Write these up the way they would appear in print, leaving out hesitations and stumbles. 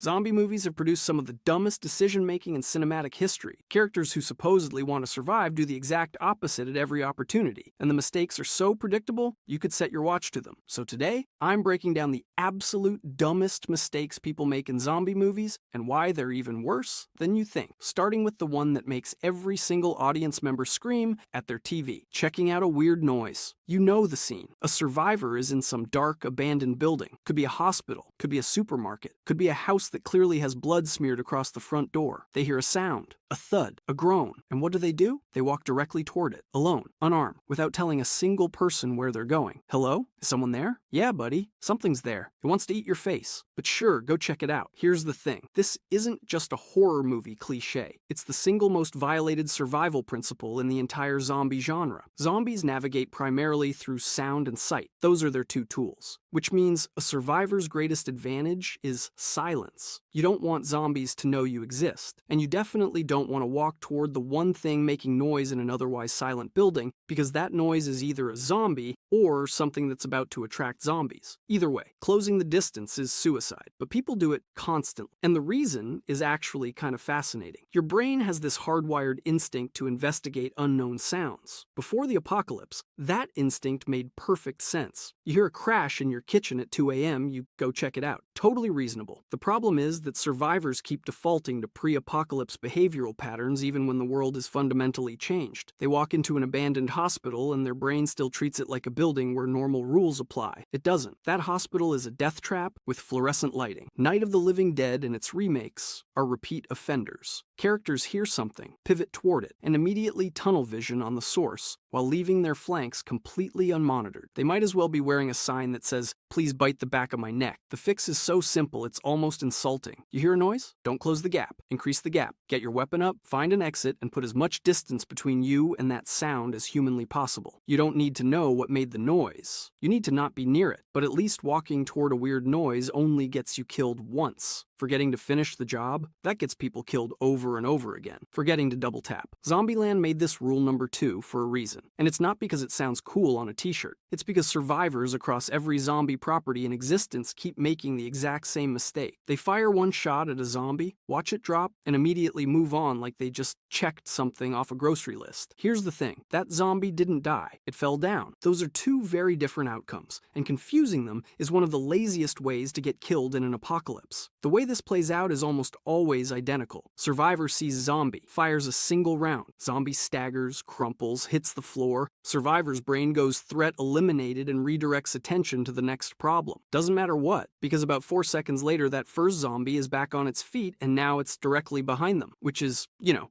Zombie movies have produced some of the dumbest decision-making in cinematic history. Characters who supposedly want to survive do the exact opposite at every opportunity, and the mistakes are so predictable, you could set your watch to them. So today, I'm breaking down the absolute dumbest mistakes people make in zombie movies and why they're even worse than you think. Starting with the one that makes every single audience member scream at their TV, checking out a weird noise. You know the scene. A survivor is in some dark, abandoned building. Could be a hospital, could be a supermarket, could be a house that clearly has blood smeared across the front door. They hear a sound, a thud, a groan, and what do? They walk directly toward it, alone, unarmed, without telling a single person where they're going. Hello? Is someone there? Yeah, buddy, something's there. It wants to eat your face. But sure, go check it out. Here's the thing. This isn't just a horror movie cliche. It's the single most violated survival principle in the entire zombie genre. Zombies navigate primarily through sound and sight. Those are their two tools. Which means a survivor's greatest advantage is silence. You don't want zombies to know you exist, and you definitely don't want to walk toward the one thing making noise in an otherwise silent building, because that noise is either a zombie or something that's about to attract zombies. Either way, closing the distance is suicide, but people do it constantly. And the reason is actually kind of fascinating. Your brain has this hardwired instinct to investigate unknown sounds. Before the apocalypse, that instinct made perfect sense. You hear a crash in your kitchen at 2 a.m., you go check it out. Totally reasonable. The problem is that survivors keep defaulting to pre-apocalypse behavioral patterns even when the world is fundamentally changed. They walk into an abandoned hospital and their brain still treats it like a building where normal rules apply. It doesn't. That hospital is a death trap with fluorescent lighting. Night of the Living Dead and its remakes are repeat offenders. Characters hear something, pivot toward it, and immediately tunnel vision on the source, while leaving their flanks completely unmonitored. They might as well be wearing a sign that says, "Please bite the back of my neck." The fix is so simple, it's almost insulting. You hear a noise? Don't close the gap. Increase the gap. Get your weapon up, find an exit, and put as much distance between you and that sound as humanly possible. You don't need to know what made the noise. You need to not be near it, but at least walking toward a weird noise only gets you killed once. Forgetting to finish the job? That gets people killed over and over again. Forgetting to double tap. Zombieland made this rule number 2 for a reason. And it's not because it sounds cool on a t-shirt. It's because survivors across every zombie property in existence keep making the exact same mistake. They fire one shot at a zombie, watch it drop, and immediately move on like they just checked something off a grocery list. Here's the thing. That zombie didn't die. It fell down. Those are two very different outcomes, and confusing them is one of the laziest ways to get killed in an apocalypse. The way this plays out is almost always identical. Survivor sees zombie, fires a single round. Zombie staggers, crumples, hits the floor. Survivor's brain goes threat eliminated and redirects attention to the next problem. Doesn't matter what, because about 4 seconds later that first zombie is back on its feet and now it's directly behind them, which is,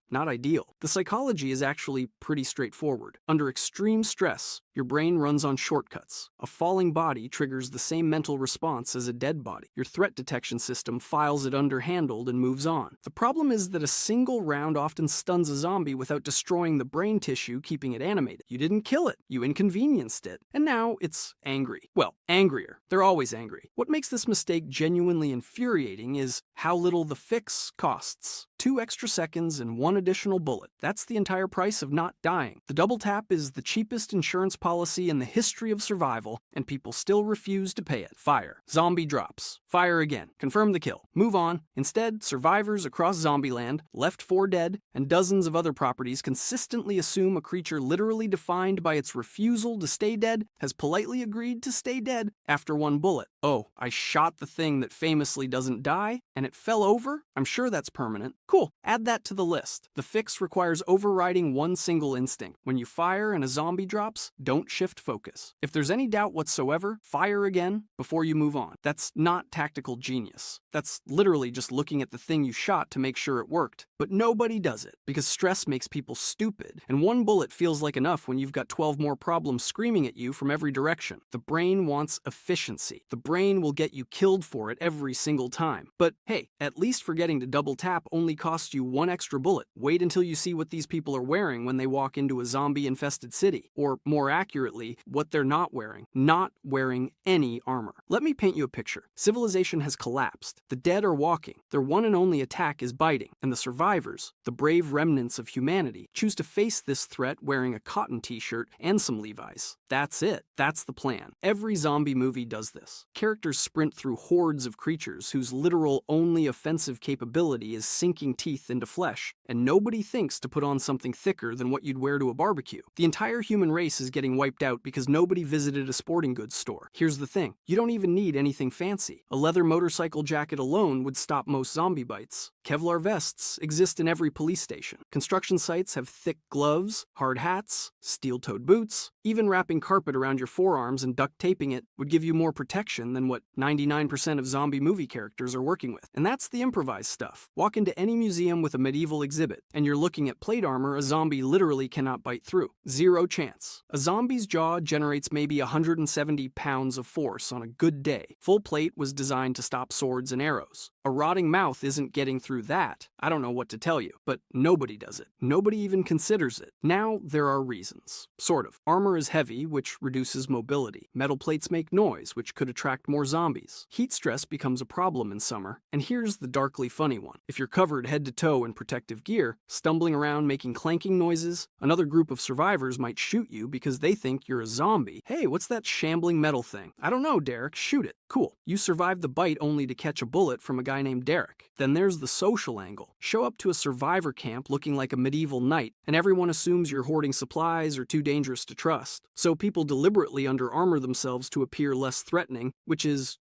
not ideal. The psychology is actually pretty straightforward. Under extreme stress, your brain runs on shortcuts. A falling body triggers the same mental response as a dead body. Your threat detection system files it underhandled and moves on. The problem is that a single round often stuns a zombie without destroying the brain tissue keeping it animated. You didn't kill it, you inconvenienced it. And now it's angry. Well, angrier. They're always angry. What makes this mistake genuinely infuriating is how little the fix costs. 2 extra seconds and 1 additional bullet. That's the entire price of not dying. The double tap is the cheapest insurance policy in the history of survival, and people still refuse to pay it. Fire. Zombie drops. Fire again. Confirm the kill. Move on. Instead, survivors across Zombieland, Left 4 Dead, and dozens of other properties consistently assume a creature literally defined by its refusal to stay dead has politely agreed to stay dead after 1 bullet. Oh, I shot the thing that famously doesn't die, and it fell over? I'm sure that's permanent. Cool, add that to the list. The fix requires overriding one single instinct. When you fire and a zombie drops, don't shift focus. If there's any doubt whatsoever, fire again before you move on. That's not tactical genius. That's literally just looking at the thing you shot to make sure it worked. But nobody does it, because stress makes people stupid, and 1 bullet feels like enough when you've got 12 more problems screaming at you from every direction. The brain wants efficiency. The brain will get you killed for it every single time. But hey, at least forgetting to double tap only costs you one extra bullet. Wait until you see what these people are wearing when they walk into a zombie-infested city. Or, more accurately, what they're not wearing. Not wearing any armor. Let me paint you a picture. Civilization has collapsed. The dead are walking. Their one and only attack is biting. And the survivors, the brave remnants of humanity, choose to face this threat wearing a cotton t-shirt and some Levi's. That's it. That's the plan. Every zombie movie does this. Characters sprint through hordes of creatures whose literal only offensive capability is sinking teeth into flesh, and nobody thinks to put on something thicker than what you'd wear to a barbecue. The entire human race is getting wiped out because nobody visited a sporting goods store. Here's the thing. You don't even need anything fancy. A leather motorcycle jacket alone would stop most zombie bites. Kevlar vests exist in every police station. Construction sites have thick gloves, hard hats, steel-toed boots. Even wrapping carpet around your forearms and duct taping it would give you more protection than what 99% of zombie movie characters are working with. And that's the improvised stuff. Walk into any museum with a medieval exhibit, and you're looking at plate armor a zombie literally cannot bite through. Zero chance. A zombie's jaw generates maybe 170 pounds of force on a good day. Full plate was designed to stop swords and arrows. A rotting mouth isn't getting through that. I don't know what to tell you, but nobody does it. Nobody even considers it. Now, there are reasons. Sort of. Armor is heavy, which reduces mobility. Metal plates make noise, which could attract more zombies. Heat stress becomes a problem in summer. And here's the darkly funny one. If you're covered head to toe in protective gear, stumbling around making clanking noises, another group of survivors might shoot you because they think you're a zombie. Hey, what's that shambling metal thing? I don't know, Derek. Shoot it. Cool. You survived the bite only to catch a bullet from a guy named Derek. Then there's the social angle. Show up to a survivor camp looking like a medieval knight, and everyone assumes you're hoarding supplies or too dangerous to trust. So people deliberately under-armor themselves to appear less threatening, which is,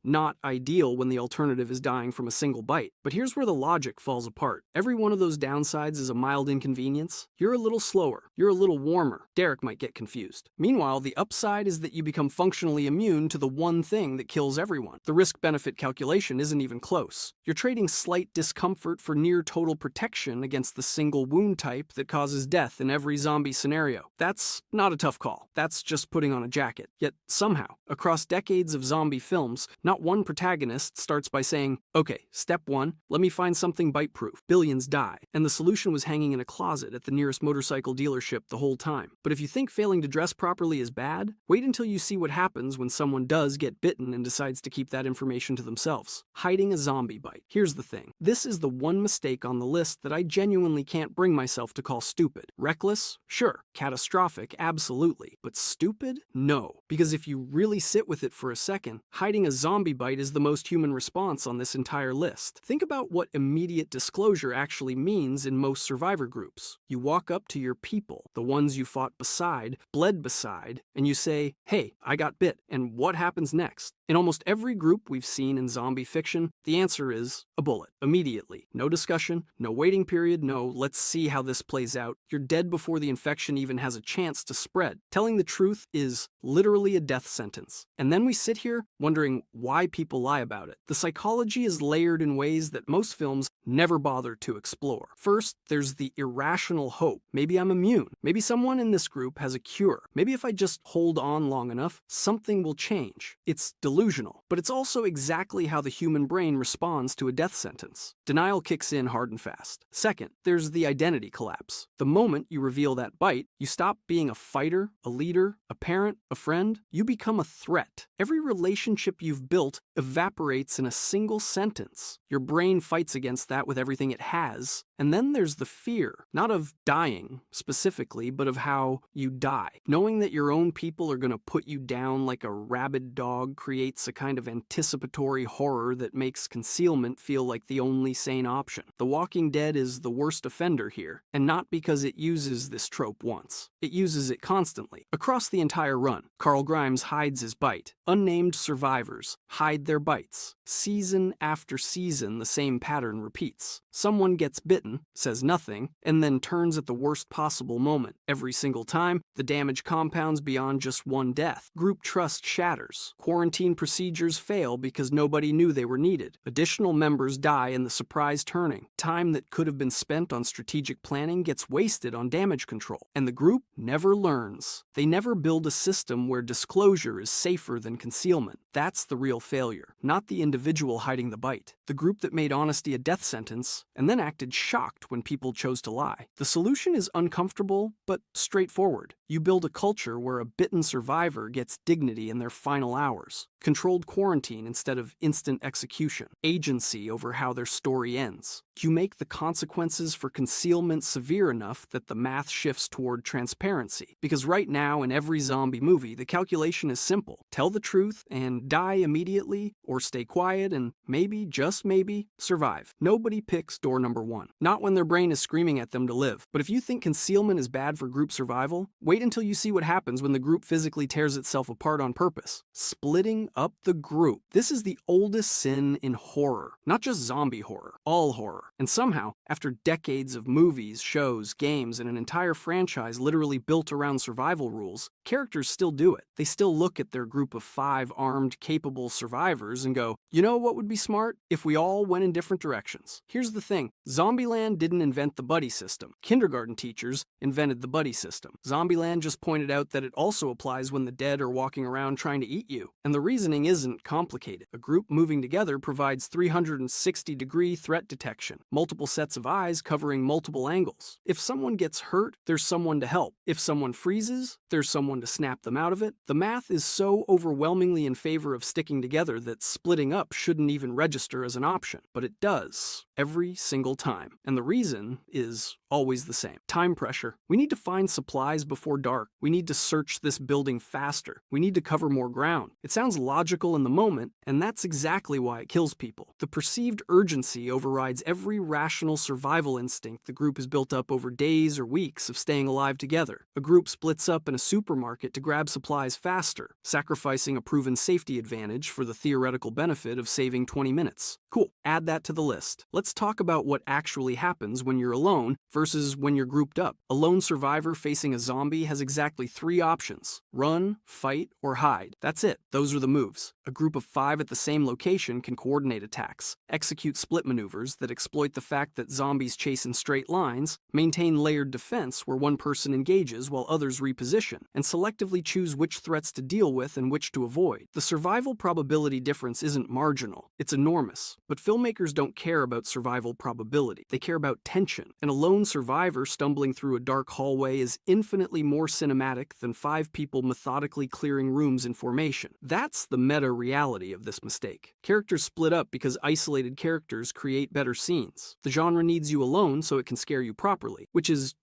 not ideal when the alternative is dying from a single bite. But here's where the logic falls apart. Every one of those downsides is a mild inconvenience. You're a little slower. You're a little warmer. Derek might get confused. Meanwhile, the upside is that you become functionally immune to the one thing that kills everyone. The risk-benefit calculation isn't even close. You're trading slight discomfort for near-total protection against the single wound type that causes death in every zombie scenario. That's not a tough call. That's just putting on a jacket. Yet somehow, across decades of zombie films, not one protagonist starts by saying, okay, step one, let me find something bite-proof. Billions die. And the solution was hanging in a closet at the nearest motorcycle dealership the whole time. But if you think failing to dress properly is bad, wait until you see what happens when someone does get bitten and decides to keep that information to themselves. Hiding a zombie bite. Here's the thing. This is the one mistake on the list that I genuinely can't bring myself to call stupid. Reckless? Sure. Catastrophic? Absolutely. But stupid? No. Because if you really sit with it for a second, hiding a zombie bite is the most human response on this entire list. Think about what immediate disclosure actually means in most survivor groups. You walk up to your people, the ones you fought beside, bled beside, and you say, hey, I got bit, and what happens next? In almost every group we've seen in zombie fiction, the answer is a bullet. Immediately. No discussion, no waiting period, no let's see how this plays out. You're dead before the infection even has a chance to spread. Telling the truth is literally a death sentence. And then we sit here wondering why people lie about it. The psychology is layered in ways that most films never bother to explore. First, there's the irrational hope. Maybe I'm immune. Maybe someone in this group has a cure. Maybe if I just hold on long enough, something will change. It's delusional, but it's also exactly how the human brain responds to a death sentence. Denial kicks in hard and fast. Second, there's the identity collapse. The moment you reveal that bite, you stop being a fighter, a leader, a parent, a friend. You become a threat. Every relationship you've built evaporates in a single sentence. Your brain fights against that with everything it has. And then there's the fear, not of dying specifically, but of how you die. Knowing that your own people are going to put you down like a rabid dog creates a kind of anticipatory horror that makes concealment feel like the only sane option. The Walking Dead is the worst offender here, and not because it uses this trope once. It uses it constantly. Across the entire run, Carl Grimes hides his bite. Unnamed survivors hide their bites. Season after season, the same pattern repeats. Someone gets bitten, says nothing, and then turns at the worst possible moment. Every single time, the damage compounds beyond just one death. Group trust shatters. Quarantine procedures fail because nobody knew they were needed. Additional members die in the surprise turning. Time that could have been spent on strategic planning gets wasted on damage control. And the group never learns. They never build a system where disclosure is safer than concealment. That's the real failure, not the individual hiding the bite. The group that made honesty a death sentence and then acted shocked when people chose to lie. The solution is uncomfortable, but straightforward. You build a culture where a bitten survivor gets dignity in their final hours. Controlled quarantine instead of instant execution. Agency over how their story ends. You make the consequences for concealment severe enough that the math shifts toward transparency. Because right now, in every zombie movie, the calculation is simple. Tell the truth and die immediately, or stay quiet and maybe, just maybe, survive. Nobody picks door number one. Not when their brain is screaming at them to live. But if you think concealment is bad for group survival, wait until you see what happens when the group physically tears itself apart on purpose. Splitting up the group. This is the oldest sin in horror. Not just zombie horror, all horror. And somehow, after decades of movies, shows, games, and an entire franchise literally built around survival rules, characters still do it. They still look at their group of 5 armed, capable survivors and go, you know what would be smart? If we all went in different directions. Here's the thing. Zombieland didn't invent the buddy system. Kindergarten teachers invented the buddy system. Zombieland just pointed out that it also applies when the dead are walking around trying to eat you. And the reasoning isn't complicated. A group moving together provides 360-degree threat detection, multiple sets of eyes covering multiple angles. If someone gets hurt, there's someone to help. If someone freezes, there's someone to snap them out of it. The math is so overwhelmingly in favor of sticking together that splitting up shouldn't even register as an option. But it does, every single time. And the reason is always the same. Time pressure. We need to find supplies before dark. We need to search this building faster. We need to cover more ground. It sounds logical in the moment, and that's exactly why it kills people. The perceived urgency overrides every rational survival instinct the group has built up over days or weeks of staying alive together. A group splits up in a supermarket to grab supplies faster, sacrificing a proven safety advantage for the theoretical benefit of saving 20 minutes. Cool, add that to the list. Let's talk about what actually happens when you're alone versus when you're grouped up. A lone survivor facing a zombie has exactly 3 options: run, fight, or hide. That's it. Those are the moves. A group of 5 at the same location can coordinate attacks, execute split maneuvers that exploit the fact that zombies chase in straight lines, maintain layered defense where one person engages while others reposition, and selectively choose which threats to deal with and which to avoid. The survival probability difference isn't marginal, it's enormous. But filmmakers don't care about survival probability. They care about tension. And a lone survivor stumbling through a dark hallway is infinitely more cinematic than 5 people methodically clearing rooms in formation. That's the meta-reality of this mistake. Characters split up because isolated characters create better scenes. The genre needs you alone so it can scare you properly, which is,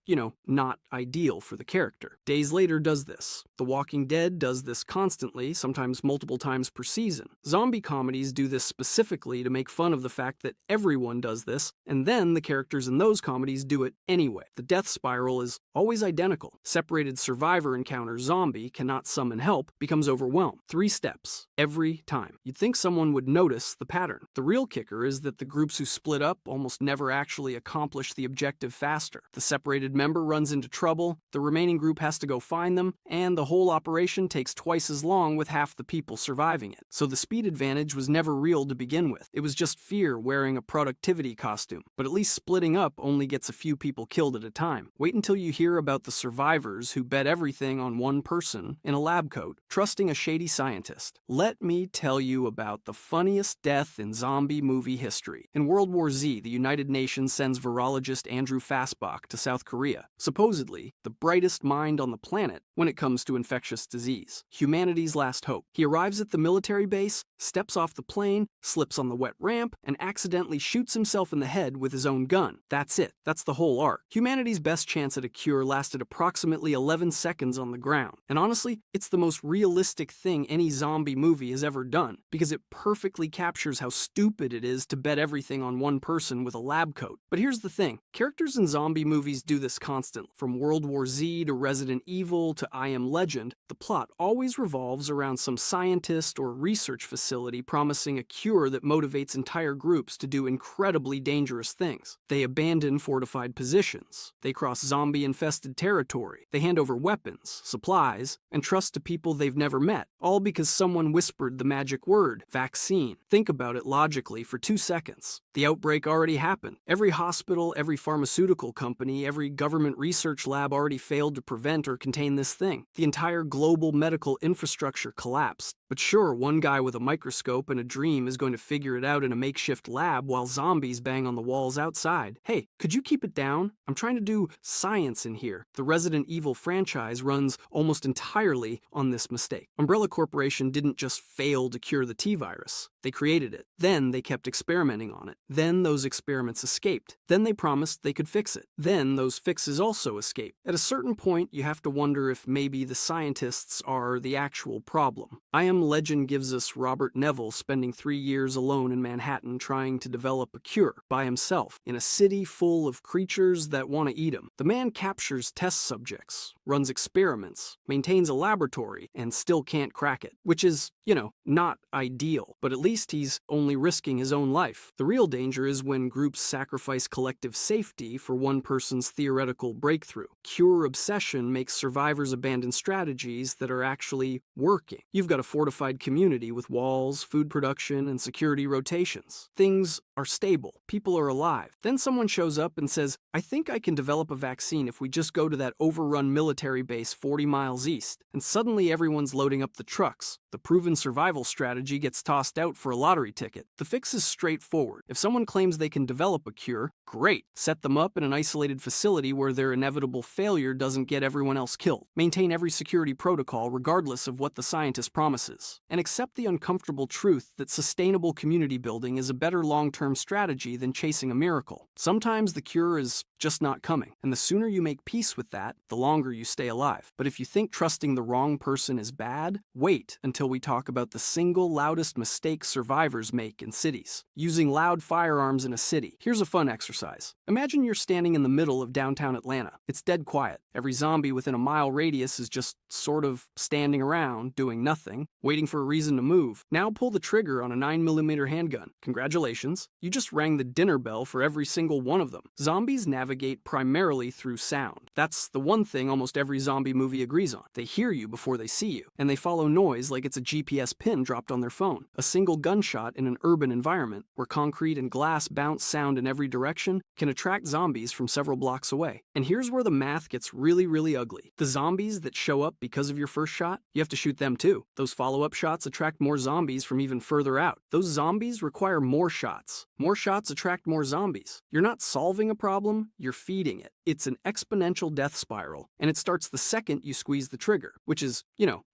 not ideal for the character. Days Later does this. The Walking Dead does this constantly, sometimes multiple times per season. Zombie comedies do this specifically to make fun of the fact that everyone does this, and then the characters in those comedies do it anyway. The death spiral is always identical. Separated survivor encounters zombie, cannot summon help, becomes overwhelmed. 3 steps, every time. You'd think someone would notice the pattern. The real kicker is that the groups who split up almost never actually accomplish the objective faster. The separated member runs into trouble, the remaining group has to go find them, and the whole operation takes twice as long with half the people surviving it. So the speed advantage was never real to begin with. It was just fear wearing a productivity costume. But at least splitting up only gets a few people killed at a time. Wait until you hear about the survivors who bet everything on one person in a lab coat, trusting a shady scientist. Let me tell you about the funniest death in zombie movie history. In World War Z, the United Nations sends virologist Andrew Fassbach to South Korea, supposedly the brightest mind on the planet when it comes to infectious disease. Humanity's last hope. He arrives at the military base, steps off the plane, slips on the wet ramp, and accidentally shoots himself in the head with his own gun. That's it. That's the whole arc. Humanity's best chance at a cure lasted approximately 11 seconds on the ground. And honestly, it's the most realistic thing any zombie movie has ever done, because it perfectly captures how stupid it is to bet everything on one person with a lab coat. But here's the thing. Characters in zombie movies do this constantly. From World War Z to Resident Evil to I Am Legend, the plot always revolves around some scientist or research facility promising a cure that motivates entire groups to do incredibly dangerous things. They abandon fortified positions. They cross zombie-infested territory. They hand over weapons, supplies, and trust to people they've never met, all because someone whispered the magic word, vaccine. Think about it logically for 2 seconds. The outbreak already happened. Every hospital, every pharmaceutical company, every government research lab already failed to prevent or contain this thing. The entire global medical infrastructure collapsed. But sure, one guy with a microscope and a dream is going to figure it out in a makeshift lab while zombies bang on the walls outside. Hey, could you keep it down? I'm trying to do science in here. The Resident Evil franchise runs almost entirely on this mistake. Umbrella Corporation didn't just fail to cure the T-virus. They created it. Then they kept experimenting on it. Then those experiments escaped. Then they promised they could fix it. Then those fixes also escaped. At a certain point, you have to wonder if maybe the scientists are the actual problem. I Am Legend gives us Robert Neville spending 3 years alone in Manhattan trying to develop a cure by himself in a city full of creatures that want to eat him. The man captures test subjects, runs experiments, maintains a laboratory, and still can't crack it. Which is, not ideal, but at least he's only risking his own life. The real danger is when groups sacrifice collective safety for one person's theoretical breakthrough. Cure obsession makes survivors abandon strategies that are actually working. You've got a fortified community with walls, food production, and security rotations. Things are stable. People are alive. Then someone shows up and says, I think I can develop a vaccine if we just go to that overrun military base 40 miles east. And suddenly everyone's loading up the trucks. The proven survival strategy gets tossed out for a lottery ticket. The fix is straightforward. If someone claims they can develop a cure, great. Set them up in an isolated facility where their inevitable failure doesn't get everyone else killed. Maintain every security protocol regardless of what the scientist promises. And accept the uncomfortable truth that sustainable community building is a better long-term strategy than chasing a miracle. Sometimes the cure is just not coming, and the sooner you make peace with that, the longer you stay alive. But if you think trusting the wrong person is bad, wait until we talk about the single loudest mistake survivors make in cities. Using loud firearms in a city. Here's a fun exercise. Imagine you're standing in the middle of downtown Atlanta. It's dead quiet. Every zombie within a mile radius is just sort of standing around, doing nothing, waiting for a reason to move. Now pull the trigger on a 9mm handgun. Congratulations. You just rang the dinner bell for every single one of them. Zombies navigate primarily through sound. That's the one thing almost every zombie movie agrees on. They hear you before they see you, and they follow noise like it's a GPS pin dropped on their phone. A single gunshot in an urban environment, where concrete and glass bounce sound in every direction, can attract zombies from several blocks away. And here's where the math gets really ugly. The zombies that show up because of your first shot, you have to shoot them too. Those follow-up shots attract more zombies from even further out. Those zombies require more shots. More shots attract more zombies. You're not solving a problem, you're feeding it. It's an exponential death spiral, and it starts the second you squeeze the trigger, which is,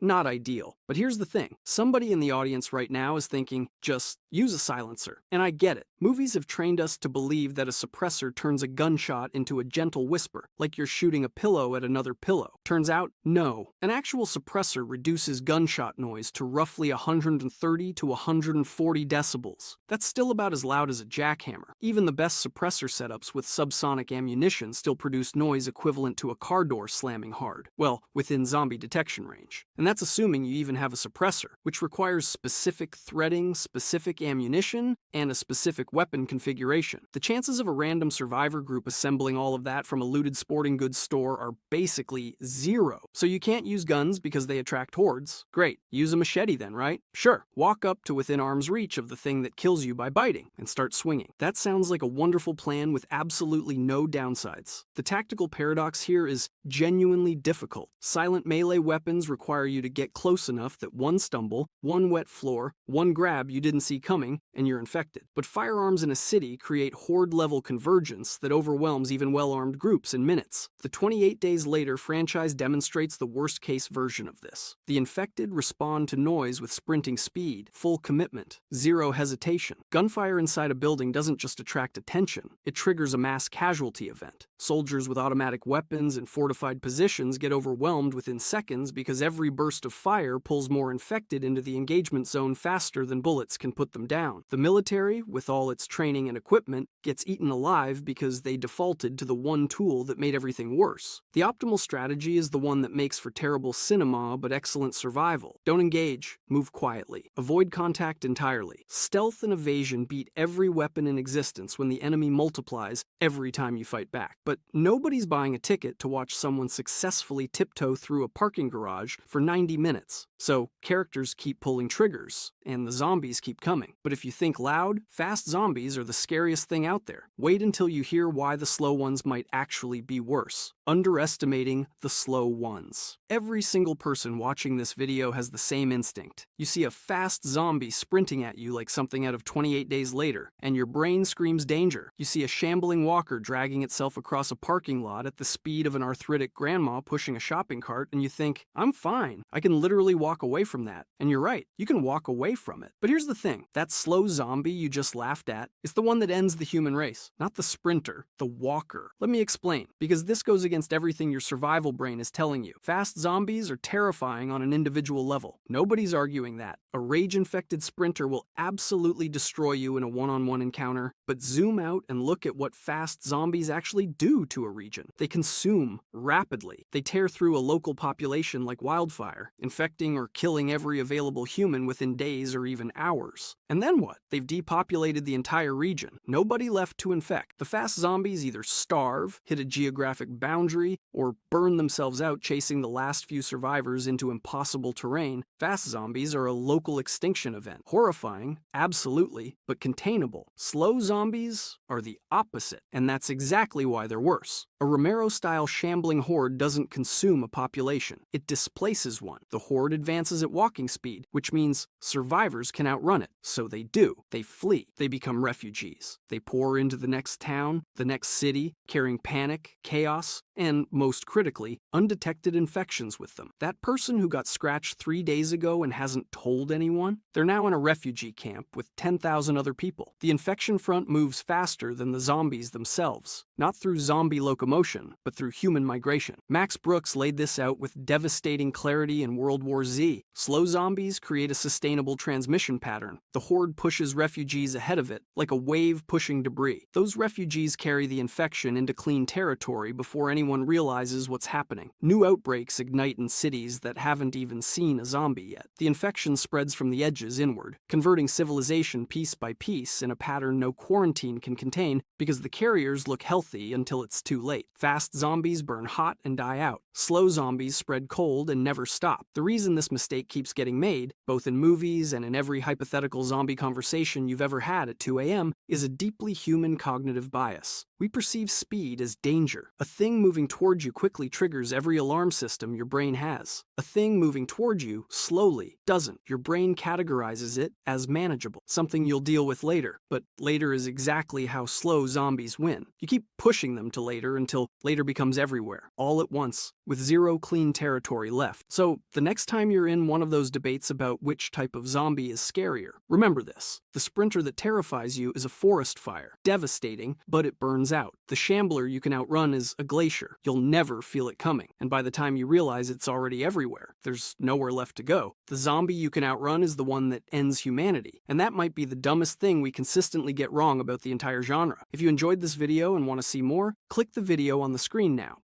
not ideal. But here's the thing. Somebody in the audience right now is thinking, just use a silencer. And I get it. Movies have trained us to believe that a suppressor turns a gunshot into a gentle whisper, like you're shooting a pillow at another pillow. Turns out, no. An actual suppressor reduces gunshot noise to roughly 130 to 140 decibels. That's still about as loud as a jackhammer. Even the best suppressor setups with subsonic ammunition still produce noise equivalent to a car door slamming hard. Well, within zombie detection range. And that's assuming you even have a suppressor, which requires specific threading, specific ammunition, and a specific weapon configuration. The chances of a random survivor group assembling all of that from a looted sporting goods store are basically zero. So you can't use guns because they attract hordes. Great. Use a machete then, right? Sure. Walk up to within arm's reach of the thing that kills you by biting and start swinging. That sounds like a wonderful plan with absolutely no downsides. The tactical paradox here is genuinely difficult. Silent melee weapons require you to get close enough that one stumble, one wet floor, one grab you didn't see coming, and you're infected. But firearms in a city create horde-level convergence that overwhelms even well-armed groups in minutes. The 28 Days Later franchise demonstrates the worst-case version of this. The infected respond to noise with sprinting speed, full commitment, zero hesitation. Gunfire inside a building doesn't just attract attention, it triggers a mass casualty event. Soldiers with automatic weapons and fortified positions get overwhelmed within seconds because every burst of fire pulls more infected into the engagement zone faster than bullets can put them down. The military, with all its training and equipment, gets eaten alive because they defaulted to the one tool that made everything worse. The optimal strategy is the one that makes for terrible cinema but excellent survival. Don't engage, move quietly. Avoid contact entirely. Stealth and evasion beat every weapon in existence when the enemy multiplies every time you fight back. But nobody's buying a ticket to watch someone successfully tiptoe through a parking garage for 90 minutes. So characters keep pulling triggers, and the zombies keep coming. coming. But if you think loud, fast zombies are the scariest thing out there. Wait until you hear why the slow ones might actually be worse. Underestimating the slow ones. Every single person watching this video has the same instinct. You see a fast zombie sprinting at you like something out of 28 Days Later, and your brain screams danger. You see a shambling walker dragging itself across a parking lot at the speed of an arthritic grandma pushing a shopping cart, and you think, I'm fine. I can literally walk away from that. And you're right, you can walk away from it. But here's the thing, that slow zombie you just laughed at is the one that ends the human race, not the sprinter, the walker. Let me explain, because this goes against everything your survival brain is telling you. Fast zombies are terrifying on an individual level. Nobody's arguing that. A rage-infected sprinter will absolutely destroy you in a one-on-one encounter, but zoom out and look at what fast zombies actually do to a region. They consume rapidly. They tear through a local population like wildfire, infecting or killing every available human within days or even hours. And then what? They've depopulated the entire region. Nobody left to infect. The fast zombies either starve, hit a geographic boundary, or burn themselves out chasing the last few survivors into impossible terrain. Fast zombies are a local extinction event. Horrifying, absolutely, but containable. Slow zombies are the opposite, and that's exactly why they're worse. A Romero-style shambling horde doesn't consume a population. It displaces one. The horde advances at walking speed, which means survivors can outrun it. So they do. They flee. They become refugees. They pour into the next town, the next city, carrying panic, chaos, and, most critically, undetected infections with them. That person who got scratched 3 days ago and hasn't told anyone, they're now in a refugee camp with 10,000 other people. The infection front moves faster than the zombies themselves, not through zombie locomotion, but through human migration. Max Brooks laid this out with devastating clarity in World War Z. Slow zombies create a sustainable transmission pattern. The horde pushes refugees ahead of it, like a wave pushing debris. Those refugees carry the infection into clean territory before anyone realizes what's happening. New outbreaks ignite in cities that haven't even seen a zombie yet. The infection spreads from the edges inward, converting civilization piece by piece in a pattern no quarantine can contain because the carriers look healthy until it's too late. Fast zombies burn hot and die out. Slow zombies spread cold and never stop. The reason this mistake keeps getting made, both in movies and in every hypothetical zombie conversation you've ever had at 2 a.m., is a deeply human cognitive bias. We perceive speed as danger. A thing moving toward you quickly triggers every alarm system your brain has. A thing moving toward you slowly doesn't. Your brain categorizes it as manageable, something you'll deal with later. But later is exactly how slow zombies win. You keep pushing them to later until later becomes everywhere, all at once, with zero clean territory left. So the next time you're in one of those debates about which type of zombie is scarier, remember this. The sprinter that terrifies you is a forest fire. Devastating, but it burns out. The shambler you can outrun is a glacier. You'll never feel it coming, and by the time you realize it's already everywhere, there's nowhere left to go. The zombie you can outrun is the one that ends humanity, and that might be the dumbest thing we consistently get wrong about the entire genre. If you enjoyed this video and want to see more, click the video on the screen now.